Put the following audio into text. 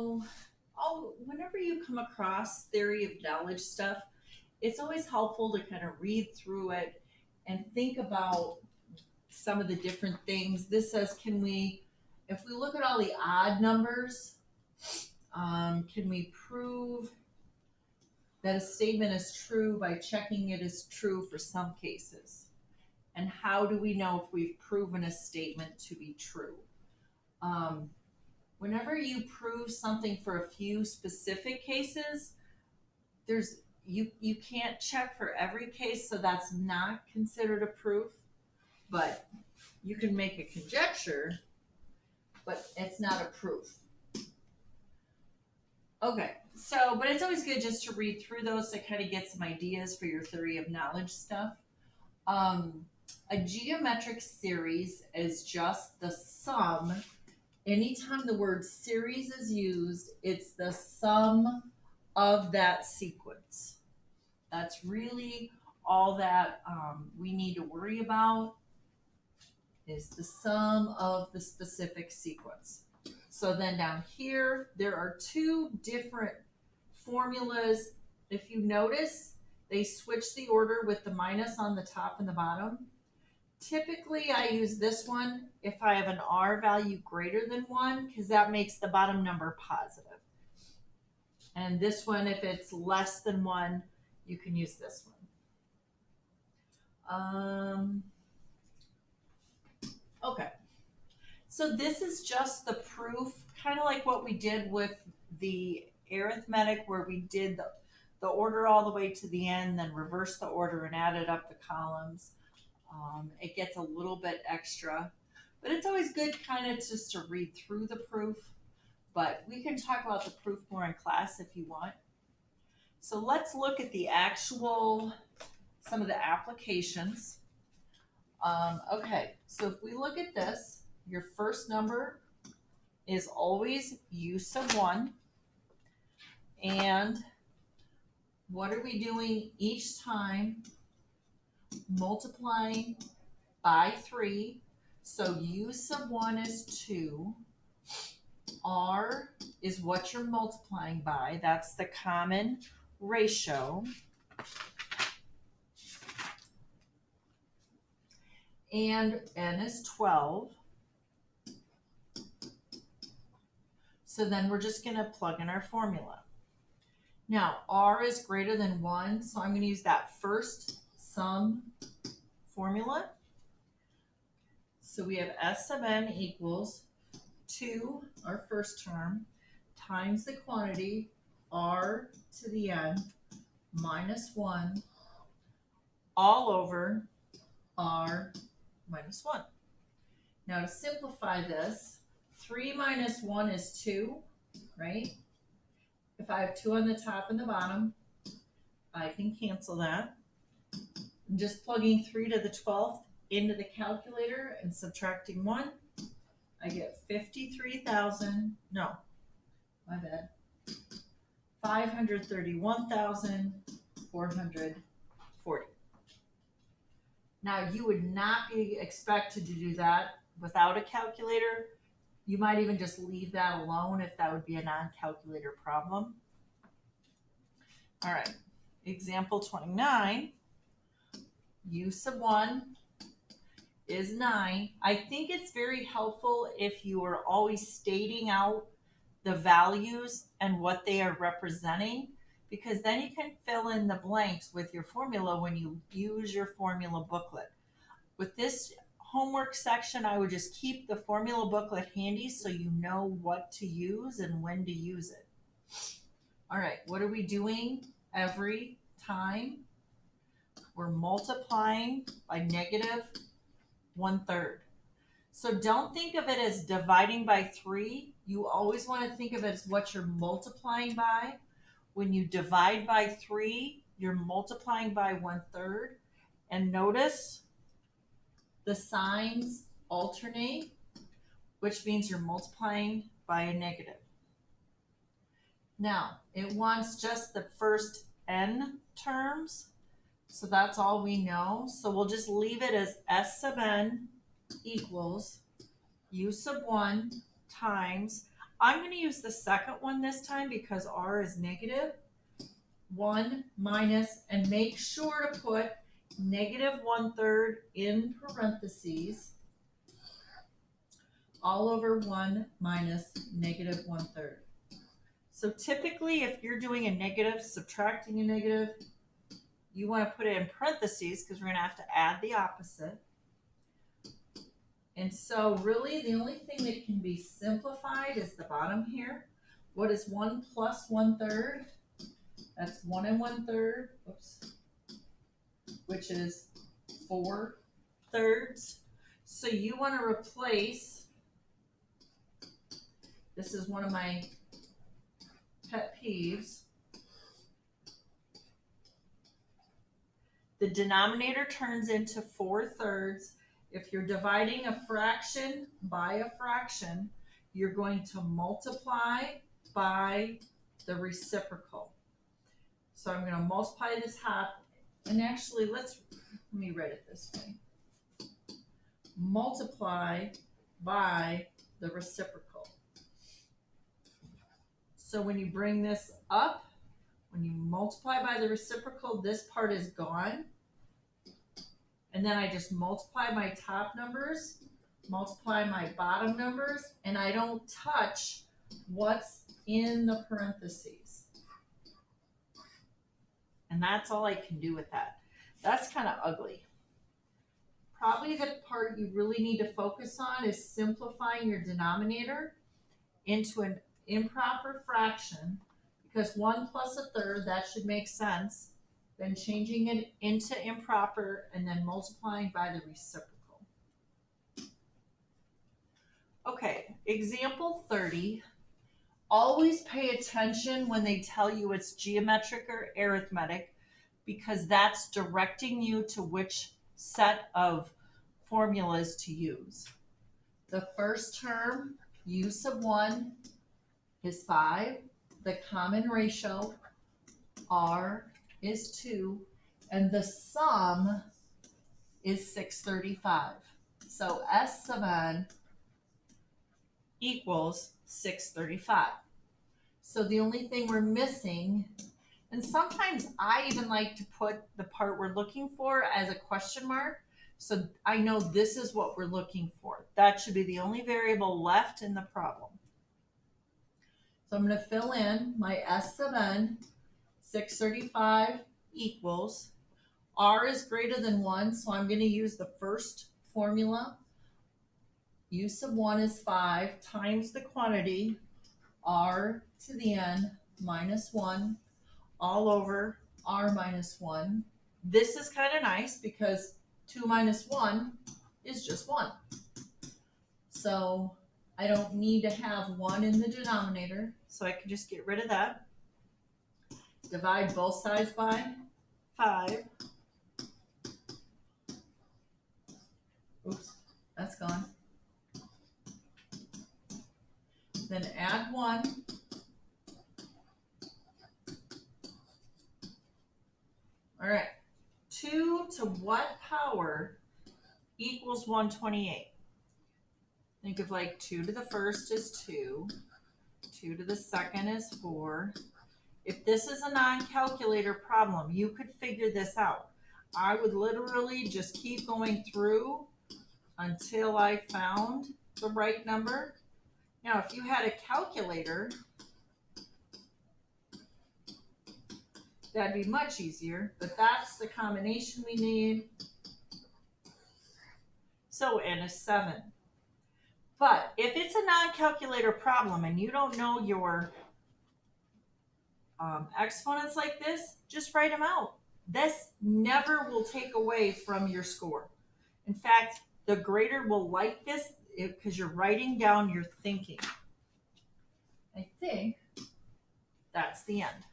So, whenever you come across theory of knowledge stuff, it's always helpful to kind of read through it and think about some of the different things. This says, if we look at all the odd numbers, can we prove that a statement is true by checking it as true for some cases? And how do we know if we've proven a statement to be true? Um, Whenever you prove something for a few specific cases, you can't check for every case, so that's not considered a proof. But you can make a conjecture, but it's not a proof. Okay, so but it's always good just to read through those to kind of get some ideas for your theory of knowledge stuff. Um, a geometric series is just the sum. Anytime the word series is used, it's the sum of that sequence. That's really all that we need to worry about is the sum of the specific sequence. So then down here, there are two different formulas. If you notice, they switch the order with the minus on the top and the bottom. Typically, I use this one if I have an R value greater than 1 because that makes the bottom number positive. And this one, if it's less than 1, you can use this one. Okay. So this is just the proof, kind of like what we did with the arithmetic where we did the order all the way to the end, then reverse the order and added up the columns. It gets a little bit extra, but it's always good kind of just to read through the proof. But we can talk about the proof more in class if you want. So let's look at some of the applications. Okay, so if we look at this, your first number is always u sub 1. And what are we doing each time? Multiplying by 3. So u sub 1 is 2. R is what you're multiplying by. That's the common ratio. And n is 12. So then we're just going to plug in our formula. Now, R is greater than 1, so I'm going to use that first sum formula. So we have S sub n equals 2, our first term, times the quantity, R to the n, minus 1, all over R minus 1. Now to simplify this, 3 minus 1 is 2, right? If I have 2 on the top and the bottom, I can cancel that. I'm just plugging 3 to the 12th into the calculator and subtracting 1. I get 531,440. Now you would not be expected to do that without a calculator. You might even just leave that alone if that would be a non-calculator problem. All right, example 29, u sub 1 is 9. I think it's very helpful if you are always stating out the values and what they are representing, because then you can fill in the blanks with your formula when you use your formula booklet. With this homework section, I would just keep the formula booklet handy so you know what to use and when to use it. All right, what are we doing every time? We're multiplying by negative 1/3. So don't think of it as dividing by 3. You always want to think of it as what you're multiplying by. When you divide by 3, you're multiplying by 1/3. And notice the signs alternate, which means you're multiplying by a negative. Now, it wants just the first n terms, so that's all we know. So we'll just leave it as S sub n equals u sub 1 times, I'm going to use the second one this time because r is negative. 1 minus, and make sure to put negative 1/3 in parentheses, all over 1 minus negative 1/3. So typically if you're doing a negative, subtracting a negative, you want to put it in parentheses because we're going to have to add the opposite. And so really the only thing that can be simplified is the bottom here. What is 1 plus 1/3? That's 1 1/3, oops, which is 4/3. So you want to replace, this is one of my pet peeves, the denominator turns into 4/3. If you're dividing a fraction by a fraction, you're going to multiply by the reciprocal. So I'm going to multiply this half, and actually let me write it this way. Multiply by the reciprocal. So when you bring this up, when you multiply by the reciprocal, this part is gone. And then I just multiply my top numbers, multiply my bottom numbers, and I don't touch what's in the parentheses. And that's all I can do with that. That's kind of ugly. Probably the part you really need to focus on is simplifying your denominator into an improper fraction, because 1 plus 1/3, that should make sense. Then changing it into improper and then multiplying by the reciprocal. Okay, example 30. Always pay attention when they tell you it's geometric or arithmetic, because that's directing you to which set of formulas to use. The first term, u sub 1, is 5. The common ratio, r, is 2, and the sum is 635. So S sub n equals 635. So the only thing we're missing, and sometimes I even like to put the part we're looking for as a question mark, so I know this is what we're looking for. That should be the only variable left in the problem. So I'm going to fill in my S sub n, 635 equals, r is greater than 1, so I'm going to use the first formula. U sub 1 is 5 times the quantity, r to the n minus 1, all over r minus 1. This is kind of nice because 2 minus 1 is just 1. So I don't need to have 1 in the denominator, so I can just get rid of that. Divide both sides by 5. Oops, that's gone. Then add 1. All right, 2 to what power equals 128? Think of like 2 to the first is 2, 2 to the second is 4. If this is a non-calculator problem, you could figure this out. I would literally just keep going through until I found the right number. Now, if you had a calculator, that'd be much easier, but that's the combination we need. So n is 7. But if it's a non-calculator problem and you don't know your exponents like this, just write them out. This never will take away from your score. In fact, the grader will like this because you're writing down your thinking. I think that's the end.